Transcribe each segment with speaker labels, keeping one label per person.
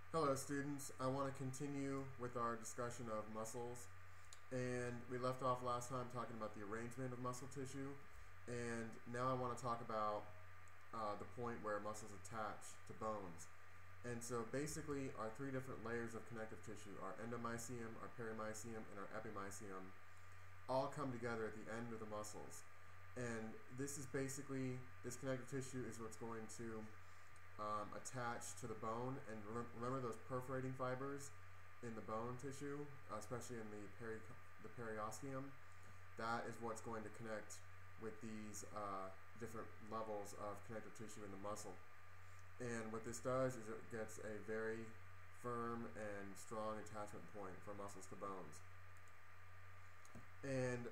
Speaker 1: Hello students, I want to continue with our discussion of muscles, and we left off last time talking about the arrangement of muscle tissue, and now I want to talk about the point where muscles attach to bones. And so basically our three different layers of connective tissue, our endomysium, our perimysium, and our epimysium, all come together at the end of the muscles. And this connective tissue is what's going to attach to the bone. And remember those perforating fibers in the bone tissue, especially in the periosteum? That is what's going to connect with these different levels of connective tissue in the muscle. And what this does is it gets a very firm and strong attachment point for muscles to bones. And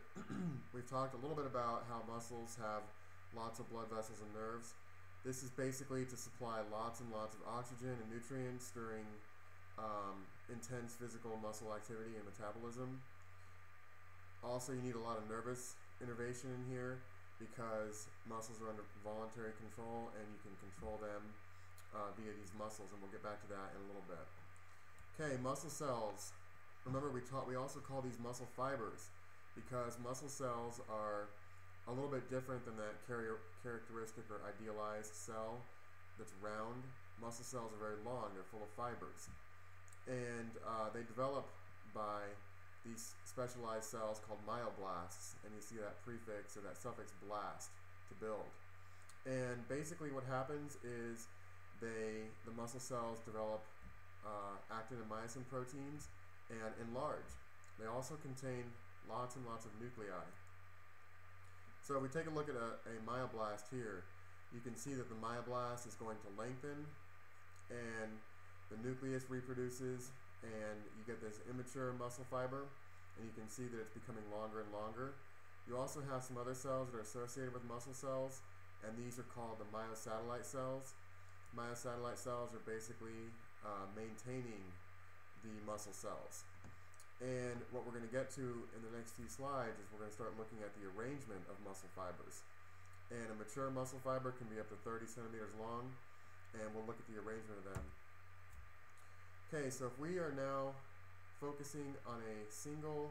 Speaker 1: we've talked a little bit about how muscles have lots of blood vessels and nerves. This is basically to supply lots and lots of oxygen and nutrients during intense physical muscle activity and metabolism. Also, you need a lot of nervous innervation in here because muscles are under voluntary control and you can control them via these muscles, and we'll get back to that in a little bit. Okay, muscle cells. Remember, we also call these muscle fibers because muscle cells are a little bit different than that characteristic or idealized cell that's round. Muscle cells are very long, they're full of fibers. And they develop by these specialized cells called myoblasts, and you see that prefix or that suffix blast to build. And basically what happens is the muscle cells develop actin and myosin proteins and enlarge. They also contain lots and lots of nuclei. So if we take a look at a myoblast here, you can see that the myoblast is going to lengthen and the nucleus reproduces and you get this immature muscle fiber, and you can see that it's becoming longer and longer. You also have some other cells that are associated with muscle cells, and these are called the myosatellite cells. Myosatellite cells are basically maintaining the muscle cells. And what we're going to get to in the next few slides is we're going to start looking at the arrangement of muscle fibers. And a mature muscle fiber can be up to 30 centimeters long, and we'll look at the arrangement of them. Okay, so if we are now focusing on a single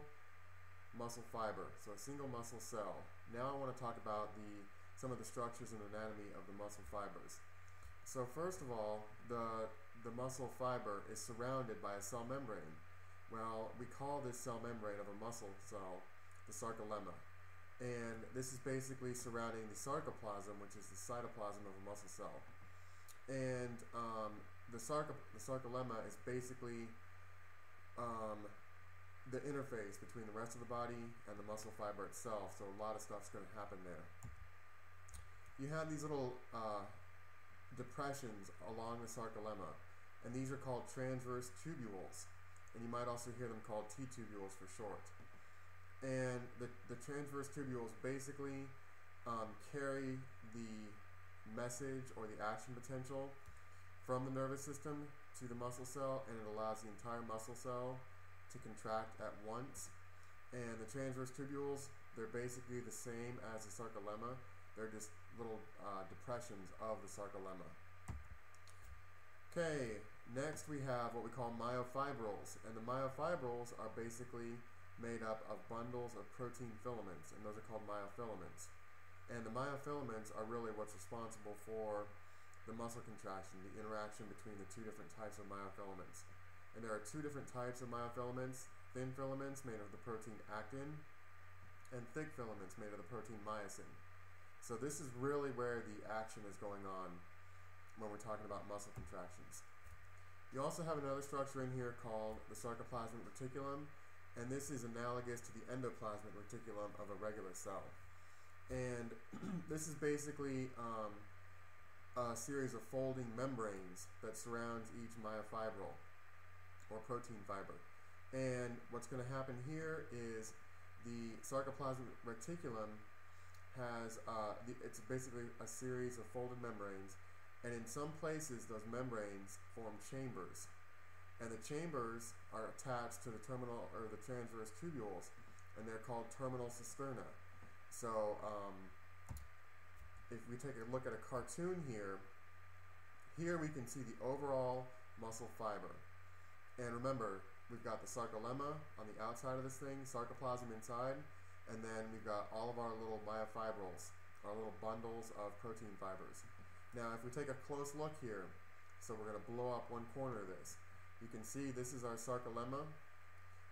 Speaker 1: muscle fiber, so a single muscle cell, now I want to talk about some of the structures and anatomy of the muscle fibers. So first of all, the muscle fiber is surrounded by a cell membrane. Well, we call this cell membrane of a muscle cell the sarcolemma. And this is basically surrounding the sarcoplasm, which is the cytoplasm of a muscle cell. And the sarcolemma is basically the interface between the rest of the body and the muscle fiber itself, so a lot of stuff's going to happen there. You have these little depressions along the sarcolemma, and these are called transverse tubules, and you might also hear them called T-tubules for short. And the transverse tubules basically carry the message or the action potential from the nervous system to the muscle cell, and it allows the entire muscle cell to contract at once. And the transverse tubules, they're basically the same as the sarcolemma. They're just little depressions of the sarcolemma. Okay, next we have what we call myofibrils, and the myofibrils are basically made up of bundles of protein filaments, and those are called myofilaments. And the myofilaments are really what's responsible for the muscle contraction, the interaction between the two different types of myofilaments. And there are two different types of myofilaments: thin filaments made of the protein actin, and thick filaments made of the protein myosin. So this is really where the action is going on when we're talking about muscle contractions. You also have another structure in here called the sarcoplasmic reticulum, and this is analogous to the endoplasmic reticulum of a regular cell. And this is basically a series of folding membranes that surrounds each myofibril or protein fiber. And what's going to happen here is the sarcoplasmic reticulum has it's basically a series of folded membranes, and in some places those membranes form chambers, and the chambers are attached to the terminal or the transverse tubules, and they're called terminal cisterna. So if we take a look at a cartoon here we can see the overall muscle fiber. And remember, we've got the sarcolemma on the outside of this thing, sarcoplasm inside, and then we've got all of our little myofibrils, our little bundles of protein fibers. Now, if we take a close look here, so we're going to blow up one corner of this, you can see this is our sarcolemma.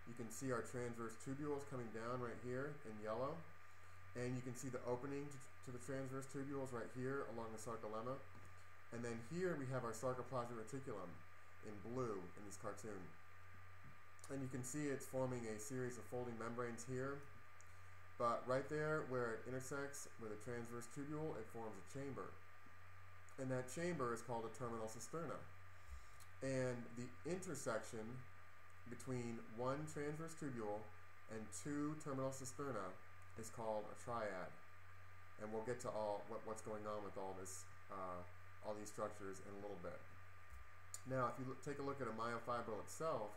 Speaker 1: You can see our transverse tubules coming down right here in yellow, and you can see the opening to the transverse tubules right here along the sarcolemma. And then here we have our sarcoplasmic reticulum in blue in this cartoon. And you can see it's forming a series of folding membranes here, but right there where it intersects with a transverse tubule, it forms a chamber. And that chamber is called a terminal cisterna. And the intersection between one transverse tubule and two terminal cisterna is called a triad. And we'll get to what's going on with all this, all these structures in a little bit. Now, if you take a look at a myofibril itself,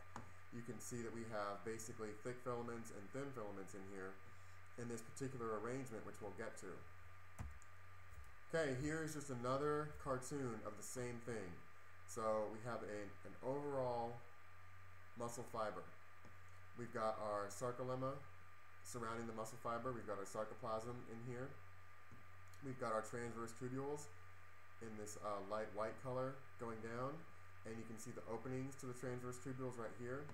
Speaker 1: you can see that we have basically thick filaments and thin filaments in here in this particular arrangement, which we'll get to. Okay, here's just another cartoon of the same thing. So we have an overall muscle fiber. We've got our sarcolemma surrounding the muscle fiber. We've got our sarcoplasm in here. We've got our transverse tubules in this light white color going down, and you can see the openings to the transverse tubules right here.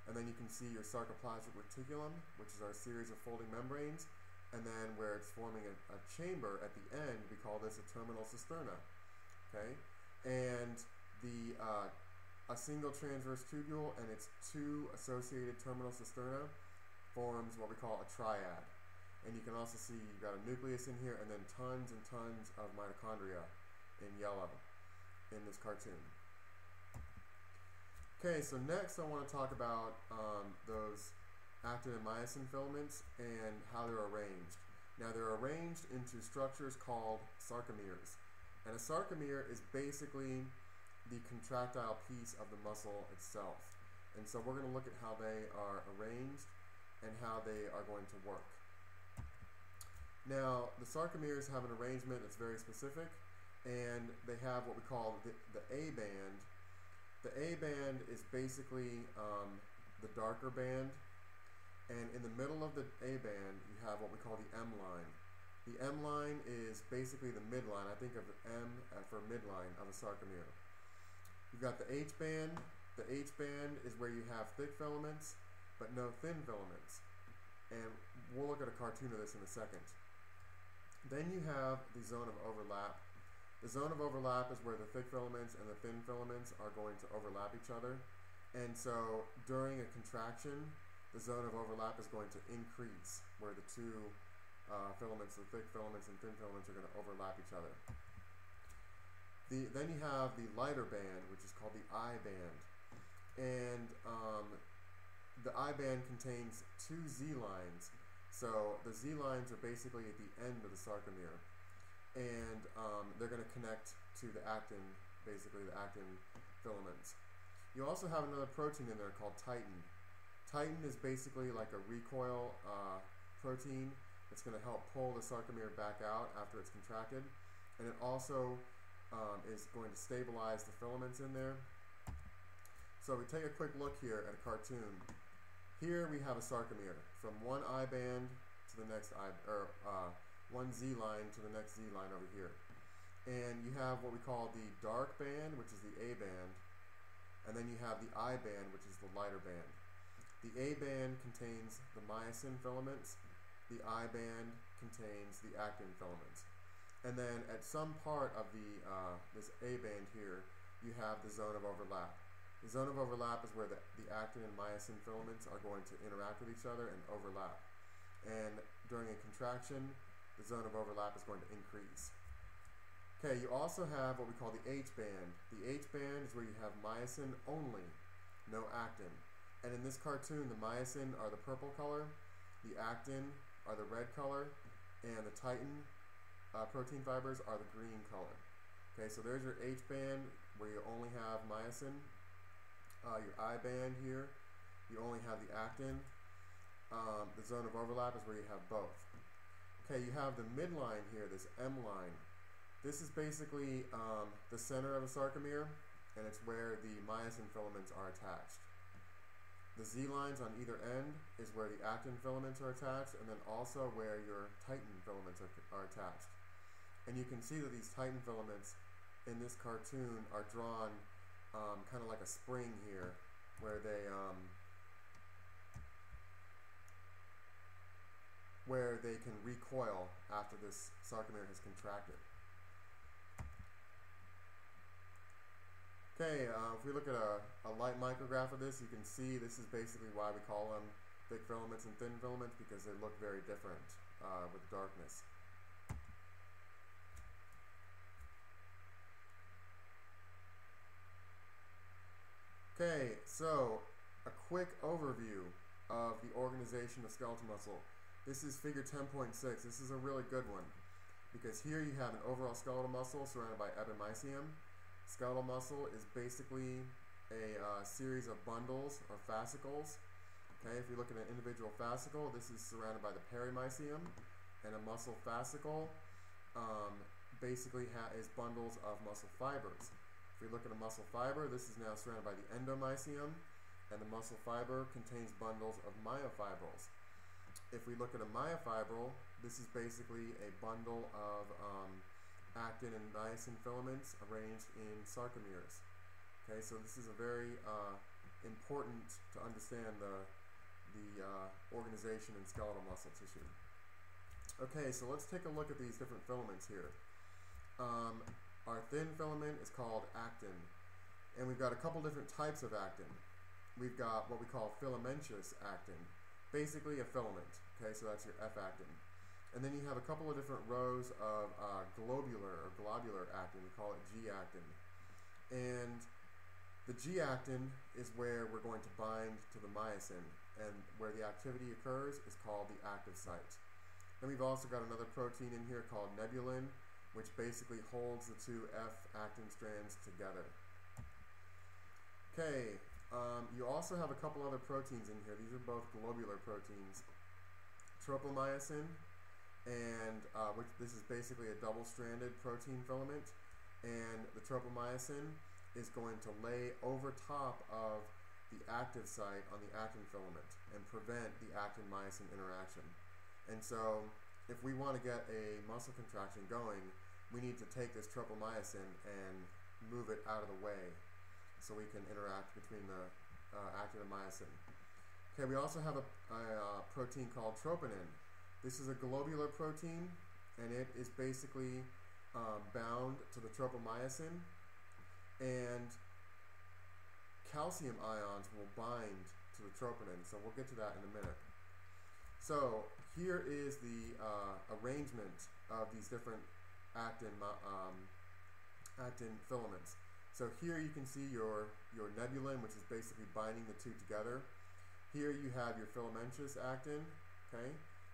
Speaker 1: And then you can see your sarcoplasmic reticulum, which is our series of folding membranes, and then where it's forming a chamber at the end, we call this a terminal cisterna. Okay, and a single transverse tubule and its two associated terminal cisterna forms what we call a triad. And you can also see you've got a nucleus in here and then tons and tons of mitochondria in yellow in this cartoon. Okay, so next I want to talk about those actin and myosin filaments and how they're arranged. Now they're arranged into structures called sarcomeres. And a sarcomere is basically the contractile piece of the muscle itself. And so we're going to look at how they are arranged and how they are going to work. Now, the sarcomeres have an arrangement that's very specific, and they have what we call the A band. The A band is basically the darker band, and in the middle of the A band, you have what we call the M line. The M line is basically the midline. I think of the M for midline of a sarcomere. You've got the H band. The H band is where you have thick filaments, but no thin filaments. And we'll look at a cartoon of this in a second. Then you have the zone of overlap. The zone of overlap is where the thick filaments and the thin filaments are going to overlap each other. And so during a contraction, the zone of overlap is going to increase, where the two filaments, the thick filaments and thin filaments, are going to overlap each other. Then you have the lighter band, which is called the I band. And the I band contains two Z lines. So the Z lines are basically at the end of the sarcomere. And they're going to connect to the actin, basically the actin filaments. You also have another protein in there called titin. Titin is basically like a recoil protein that's going to help pull the sarcomere back out after it's contracted. And it also is going to stabilize the filaments in there. So we take a quick look here at a cartoon. Here we have a sarcomere from one I band to the next one Z line to the next Z line over here. And you have what we call the dark band, which is the A band, and then you have the I band, which is the lighter band. The A band contains the myosin filaments, the I band contains the actin filaments. And then at some part of this A band here, you have the zone of overlap. The zone of overlap is where the actin and myosin filaments are going to interact with each other and overlap. And during a contraction, the zone of overlap is going to increase. Okay, you also have what we call the H band. The H band is where you have myosin only, no actin. And in this cartoon, the myosin are the purple color, the actin are the red color, and the titin protein fibers are the green color. Okay, so there's your H band where you only have myosin. Your I band here, you only have the actin. The zone of overlap is where you have both. Okay, you have the midline here, this M line. This is basically the center of a sarcomere, and it's where the myosin filaments are attached. The Z lines on either end is where the actin filaments are attached, and then also where your titin filaments are attached. And you can see that these titin filaments in this cartoon are drawn kind of like a spring here, where they can recoil after this sarcomere has contracted. Okay, if we look at a light micrograph of this, you can see this is basically why we call them thick filaments and thin filaments, because they look very different with darkness. Okay, so a quick overview of the organization of skeletal muscle. This is figure 10.6. This is a really good one, because here you have an overall skeletal muscle surrounded by epimysium. Skeletal muscle is basically a series of bundles or fascicles. Okay, if you look at an individual fascicle, this is surrounded by the perimysium, and a muscle fascicle basically is bundles of muscle fibers. If we look at a muscle fiber, this is now surrounded by the endomysium, and the muscle fiber contains bundles of myofibrils. If we look at a myofibril, this is basically a bundle of actin and myosin filaments arranged in sarcomeres. Okay, so this is a very important to understand the organization in skeletal muscle tissue. Okay, so let's take a look at these different filaments here. Our thin filament is called actin, and we've got a couple different types of actin. We've got what we call filamentous actin, basically a filament. Okay, so that's your F-actin. And then you have a couple of different rows of globular actin. We call it G-actin. And the G-actin is where we're going to bind to the myosin, and where the activity occurs is called the active site. Then we've also got another protein in here called nebulin, which basically holds the two F-actin strands together. Okay, you also have a couple other proteins in here. These are both globular proteins. Tropomyosin, and this is basically a double-stranded protein filament, and the tropomyosin is going to lay over top of the active site on the actin filament and prevent the actin-myosin interaction. And so if we want to get a muscle contraction going, we need to take this tropomyosin and move it out of the way so we can interact between the actin and myosin. Okay, we also have a protein called troponin. This is a globular protein, and it is basically bound to the tropomyosin, and calcium ions will bind to the troponin, so we'll get to that in a minute. So here is the arrangement of these different actin filaments. So here you can see your nebulin, which is basically binding the two together. Here you have your filamentous actin, okay?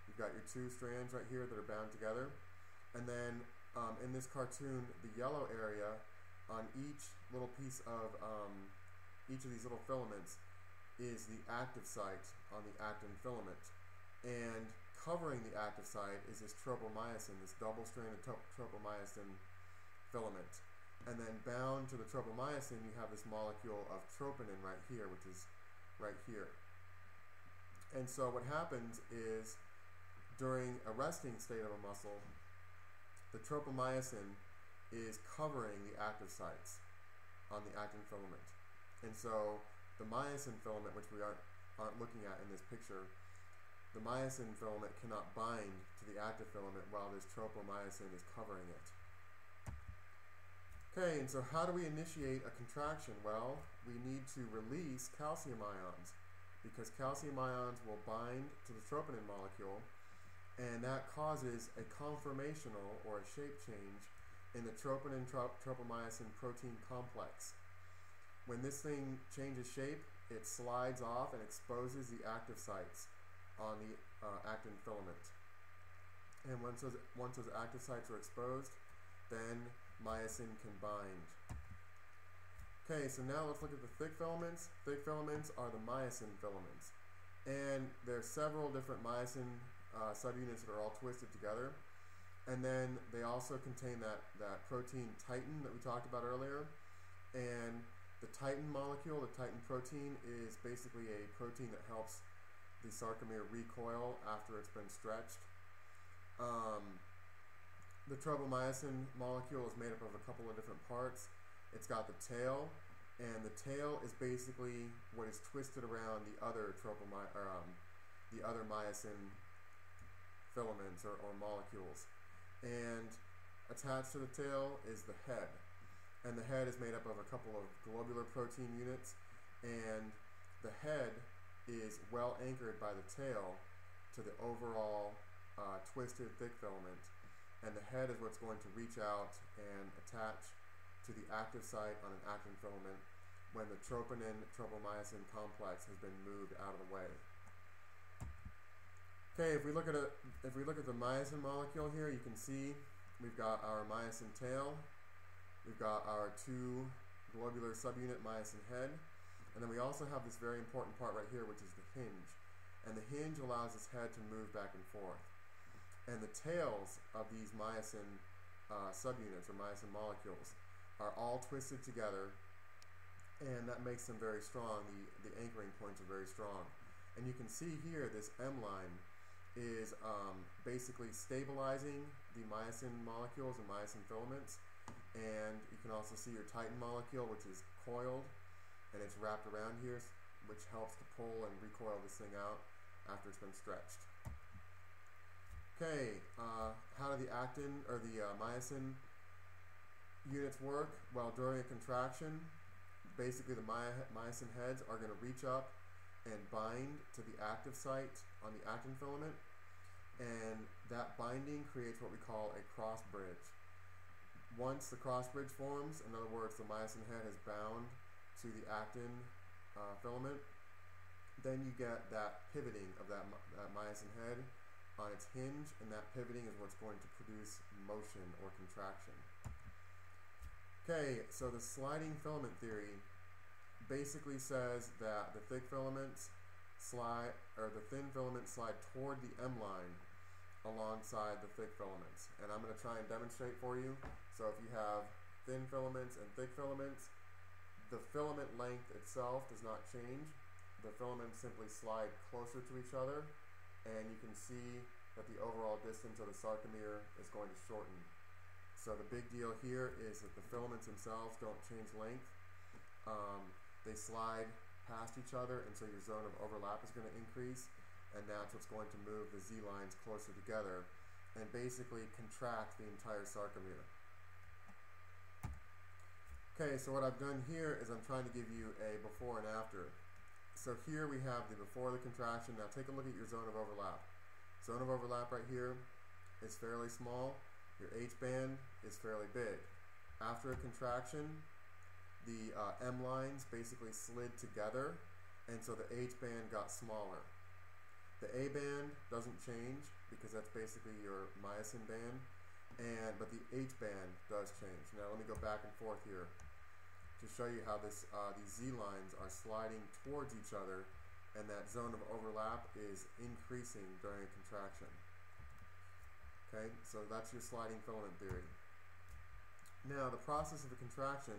Speaker 1: You've got your two strands right here that are bound together. And then in this cartoon, the yellow area on each little piece of each of these little filaments is the active site on the actin filament. And covering the active site is this tropomyosin, this double-stranded tropomyosin filament. And then bound to the tropomyosin, you have this molecule of troponin right here, which is right here. And so what happens is, during a resting state of a muscle, the tropomyosin is covering the active sites on the actin filament. And so the myosin filament, which we aren't looking at in this picture, the myosin filament cannot bind to the active filament while this tropomyosin is covering it. Okay, and so how do we initiate a contraction? Well, we need to release calcium ions, because calcium ions will bind to the troponin molecule, and that causes a conformational or a shape change in the troponin-tropomyosin protein complex. When this thing changes shape, it slides off and exposes the active sites on the actin filament. And once those active sites are exposed, then myosin can bind. Okay, so now let's look at the thick filaments. Thick filaments are the myosin filaments. And there are several different myosin subunits that are all twisted together. And then they also contain that protein titin that we talked about earlier. And The titin molecule, the titin protein, is basically a protein that helps the sarcomere recoil after it's been stretched. The tropomyosin molecule is made up of a couple of different parts. It's got the tail, and the tail is basically what is twisted around the other myosin filaments or molecules. And attached to the tail is the head. And the head is made up of a couple of globular protein units, and the head is well anchored by the tail to the overall twisted thick filament. And the head is what's going to reach out and attach to the active site on an actin filament when the troponin-tropomyosin complex has been moved out of the way. Okay, if we look at the myosin molecule here, you can see we've got our myosin tail, we've got our two globular subunit myosin head, and then we also have this very important part right here, which is the hinge. And the hinge allows this head to move back and forth. And the tails of these myosin subunits or myosin molecules are all twisted together, and that makes them very strong. The anchoring points are very strong. And you can see here this M line is basically stabilizing the myosin molecules and myosin filaments. And you can also see your titin molecule, which is coiled, and it's wrapped around here, which helps to pull and recoil this thing out after it's been stretched. Okay, how do the actin or the myosin units work? Well, during a contraction, basically the myosin heads are going to reach up and bind to the active site on the actin filament, and that binding creates what we call a cross bridge. Once the cross bridge forms, in other words, the myosin head has bound to the actin filament, then you get that pivoting of that myosin head on its hinge, and that pivoting is what's going to produce motion or contraction. Okay, so the sliding filament theory basically says that the thick filaments slide, or the thin filaments slide toward the M line alongside the thick filaments. And I'm going to try and demonstrate for you. So if you have thin filaments and thick filaments, the filament length itself does not change. The filaments simply slide closer to each other, and you can see that the overall distance of the sarcomere is going to shorten. So the big deal here is that the filaments themselves don't change length. They slide past each other, and so your zone of overlap is going to increase, and that's what's going to move the Z lines closer together and basically contract the entire sarcomere. Okay, so what I've done here is I'm trying to give you a before and after. So here we have the before the contraction. Now take a look at your zone of overlap. Zone of overlap right here is fairly small. Your H band is fairly big. After a contraction, the M lines basically slid together, and so the H band got smaller. The A band doesn't change because that's basically your myosin band, but the H band does change. Now let me go back and forth here to show you how these Z lines are sliding towards each other, and that zone of overlap is increasing during a contraction. Okay, so that's your sliding filament theory. Now the process of a contraction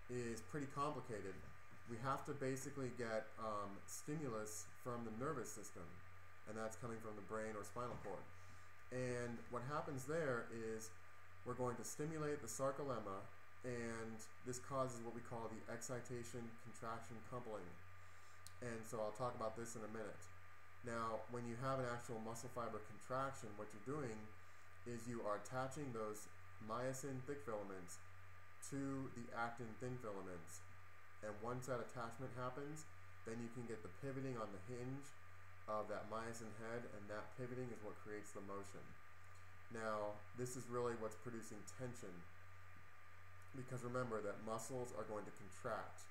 Speaker 1: is pretty complicated. We have to basically get stimulus from the nervous system, and that's coming from the brain or spinal cord. And what happens there is we're going to stimulate the sarcolemma, and this causes what we call the excitation-contraction coupling. And so I'll talk about this in a minute. Now, when you have an actual muscle fiber contraction, what you're doing is you are attaching those myosin thick filaments to the actin thin filaments. And once that attachment happens, then you can get the pivoting on the hinge of that myosin head, and that pivoting is what creates the motion. Now, this is really what's producing tension, because remember that muscles are going to contract,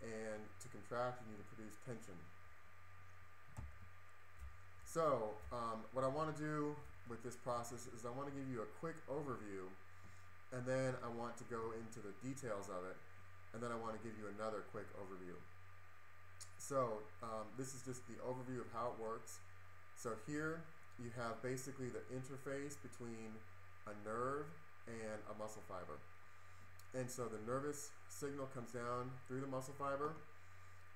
Speaker 1: and to contract you need to produce tension. So what I want to do with this process is I want to give you a quick overview, and then I want to go into the details of it, and then I want to give you another quick overview. So this is just the overview of how it works. So here you have basically the interface between a nerve and a muscle fiber. And so the nervous signal comes down through the muscle fiber,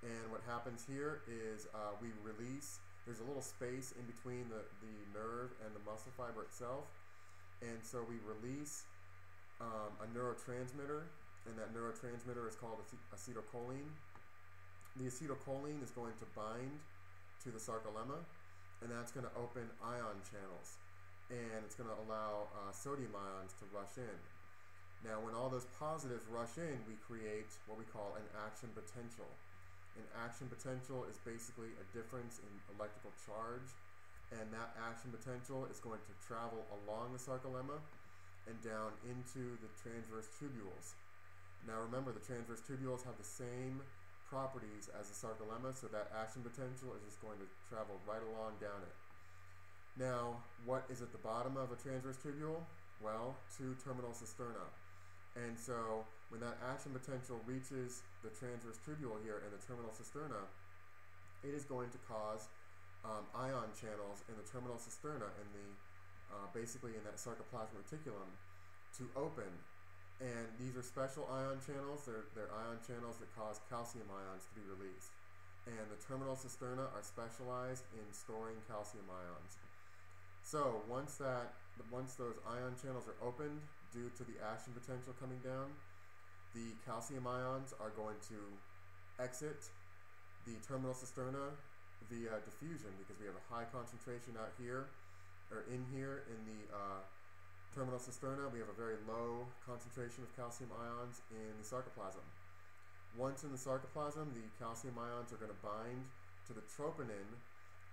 Speaker 1: and what happens here is we release, there's a little space in between the nerve and the muscle fiber itself, and so we release a neurotransmitter, and that neurotransmitter is called acetylcholine. The acetylcholine is going to bind to the sarcolemma, and that's going to open ion channels, and it's going to allow sodium ions to rush in. Now, when all those positives rush in, we create what we call an action potential. An action potential is basically a difference in electrical charge, and that action potential is going to travel along the sarcolemma and down into the transverse tubules. Now remember, the transverse tubules have the same properties as the sarcolemma, so that action potential is just going to travel right along down it. Now, what is at the bottom of a transverse tubule? Well, two terminal cisterna. And so when that action potential reaches the transverse tubule here and the terminal cisterna, it is going to cause ion channels in the terminal cisterna and basically in that sarcoplasmic reticulum to open. And these are special ion channels. They're ion channels that cause calcium ions to be released. And the terminal cisterna are specialized in storing calcium ions. So once those ion channels are opened due to the action potential coming down, the calcium ions are going to exit the terminal cisterna via diffusion, because we have a high concentration out here, or in here in the terminal cisterna. We have a very low concentration of calcium ions in the sarcoplasm. Once in the sarcoplasm, the calcium ions are going to bind to the troponin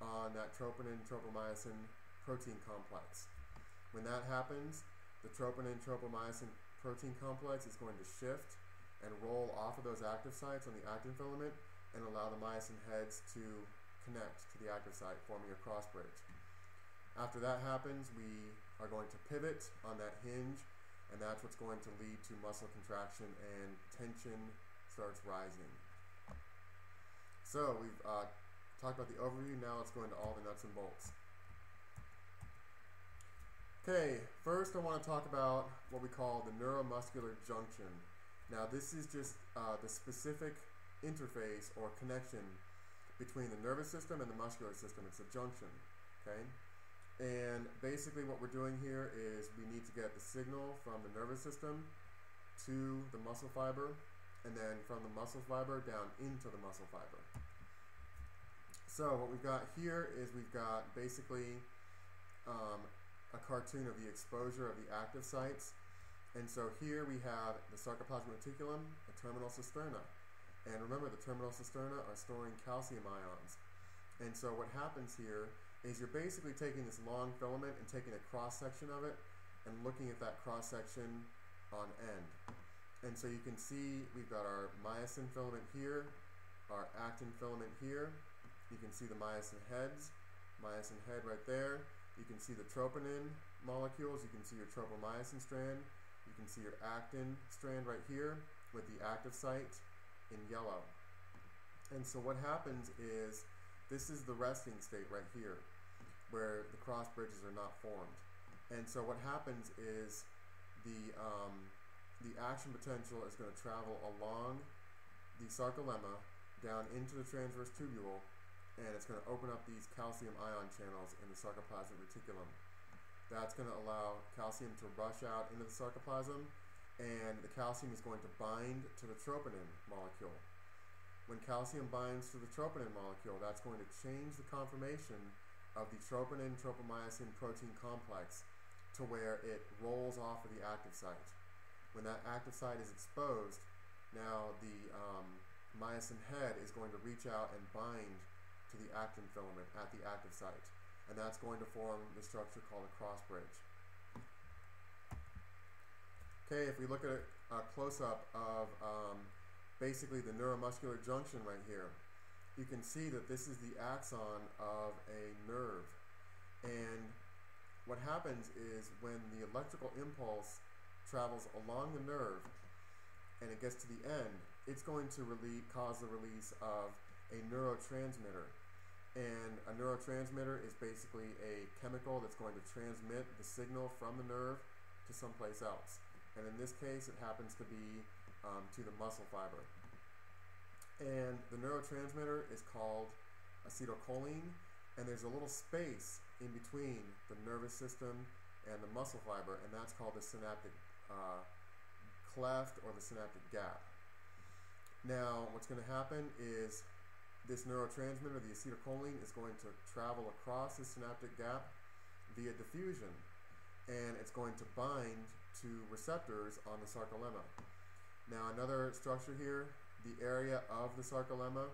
Speaker 1: on that troponin-tropomyosin protein complex. When that happens, the troponin-tropomyosin protein complex is going to shift and roll off of those active sites on the actin filament and allow the myosin heads to connect to the active site, forming a cross bridge. After that happens, we are going to pivot on that hinge, and that's what's going to lead to muscle contraction and tension starts rising. So we've talked about the overview. Now let's go into all the nuts and bolts. Okay, first I want to talk about what we call the neuromuscular junction. Now this is just the specific interface or connection between the nervous system and the muscular system. It's a junction, okay? And basically what we're doing here is we need to get the signal from the nervous system to the muscle fiber, and then from the muscle fiber down into the muscle fiber. So what we've got here is we've got basically a cartoon of the exposure of the active sites. And so here we have the sarcoplasmic reticulum, the terminal cisterna. And remember, the terminal cisterna are storing calcium ions. And so what happens here is you're basically taking this long filament and taking a cross-section of it and looking at that cross-section on end. And so you can see we've got our myosin filament here, our actin filament here. You can see the myosin heads, myosin head right there. You can see the troponin molecules. You can see your tropomyosin strand. You can see your actin strand right here with the active site in yellow. And so what happens is this is the resting state right here where the cross bridges are not formed. And so what happens is the action potential is going to travel along the sarcolemma down into the transverse tubule, and it's going to open up these calcium ion channels in the sarcoplasmic reticulum. That's going to allow calcium to rush out into the sarcoplasm, and the calcium is going to bind to the troponin molecule. When calcium binds to the troponin molecule, that's going to change the conformation of the troponin-tropomyosin protein complex to where it rolls off of the active site. When that active site is exposed, now the myosin head is going to reach out and bind to the actin filament at the active site, and that's going to form the structure called a cross bridge. Okay, if we look at a close-up of basically the neuromuscular junction right here, you can see that this is the axon of a nerve, and what happens is when the electrical impulse travels along the nerve and it gets to the end, it's going to cause the release of a neurotransmitter. And a neurotransmitter is basically a chemical that's going to transmit the signal from the nerve to someplace else. and in this case it happens to be to the muscle fiber. And the neurotransmitter is called acetylcholine, and there's a little space in between the nervous system and the muscle fiber, and that's called the synaptic cleft or the synaptic gap. Now what's going to happen is this neurotransmitter, the acetylcholine, is going to travel across the synaptic gap via diffusion, and it's going to bind to receptors on the sarcolemma. Now another structure here, the area of the sarcolemma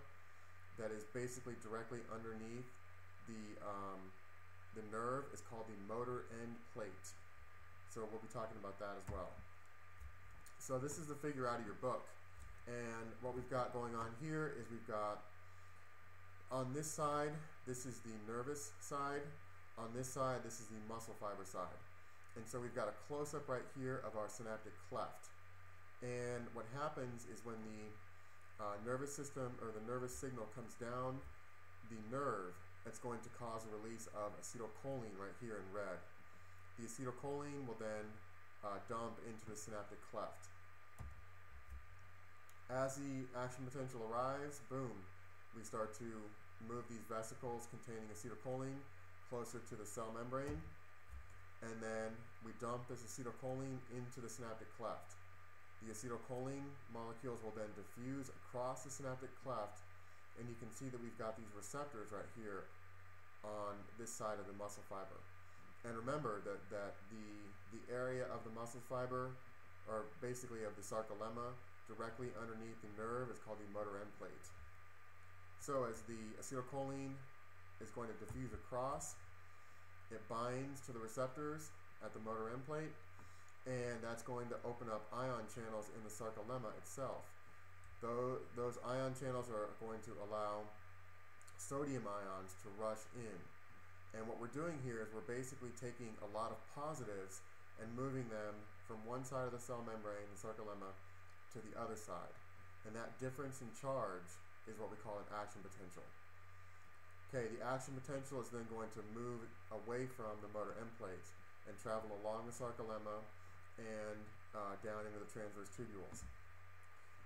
Speaker 1: that is basically directly underneath the nerve is called the motor end plate. So we'll be talking about that as well. So this is the figure out of your book, and what we've got going on here is we've got on this side, this is the nervous side. On this side, this is the muscle fiber side. And so we've got a close-up right here of our synaptic cleft. And what happens is when the nervous system or the nervous signal comes down the nerve, it's going to cause a release of acetylcholine right here in red. The acetylcholine will then dump into the synaptic cleft. As the action potential arrives, boom, we start to move these vesicles containing acetylcholine closer to the cell membrane, and then we dump this acetylcholine into the synaptic cleft. The acetylcholine molecules will then diffuse across the synaptic cleft, and you can see that we've got these receptors right here on this side of the muscle fiber. And remember that the area of the muscle fiber, or basically of the sarcolemma, directly underneath the nerve is called the motor end plate. So as the acetylcholine is going to diffuse across, it binds to the receptors at the motor end plate, and that's going to open up ion channels in the sarcolemma itself. Those ion channels are going to allow sodium ions to rush in. And what we're doing here is we're basically taking a lot of positives and moving them from one side of the cell membrane, the sarcolemma, to the other side. And that difference in charge is what we call an action potential. Okay, the action potential is then going to move away from the motor end plate and travel along the sarcolemma and down into the transverse tubules.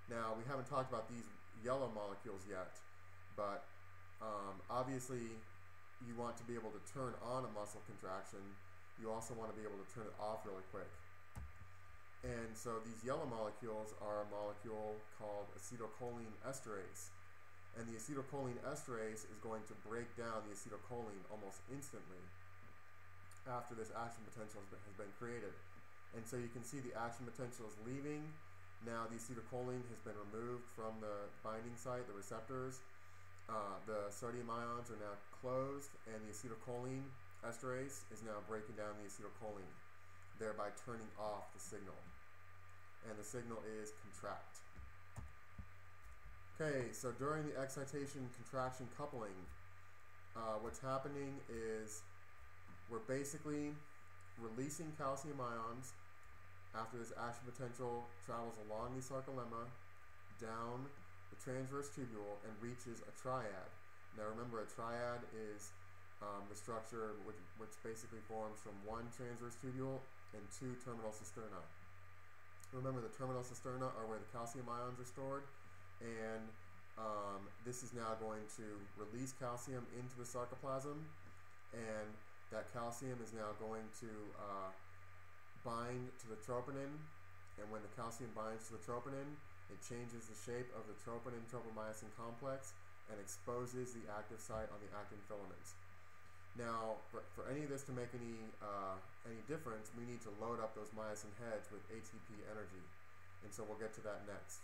Speaker 1: Now, we haven't talked about these yellow molecules yet, but obviously you want to be able to turn on a muscle contraction. You also want to be able to turn it off really quick. And so these yellow molecules are a molecule called acetylcholine esterase. And the acetylcholine esterase is going to break down the acetylcholine almost instantly after this action potential has been created. And so you can see the action potential is leaving. Now the acetylcholine has been removed from the binding site, the receptors. The sodium ions are now closed, and the acetylcholine esterase is now breaking down the acetylcholine, thereby turning off the signal. And the signal is contract. Okay, so during the excitation-contraction coupling, what's happening is we're basically releasing calcium ions after this action potential travels along the sarcolemma, down the transverse tubule, and reaches a triad. Now remember, a triad is the structure which basically forms from one transverse tubule and two terminal cisterna. Remember, the terminal cisterna are where the calcium ions are stored, and this is now going to release calcium into the sarcoplasm, and that calcium is now going to bind to the troponin, and when the calcium binds to the troponin, it changes the shape of the troponin-tropomyosin complex and exposes the active site on the actin filaments. Now, for any of this to make any difference, we need to load up those myosin heads with ATP energy, and so we'll get to that next.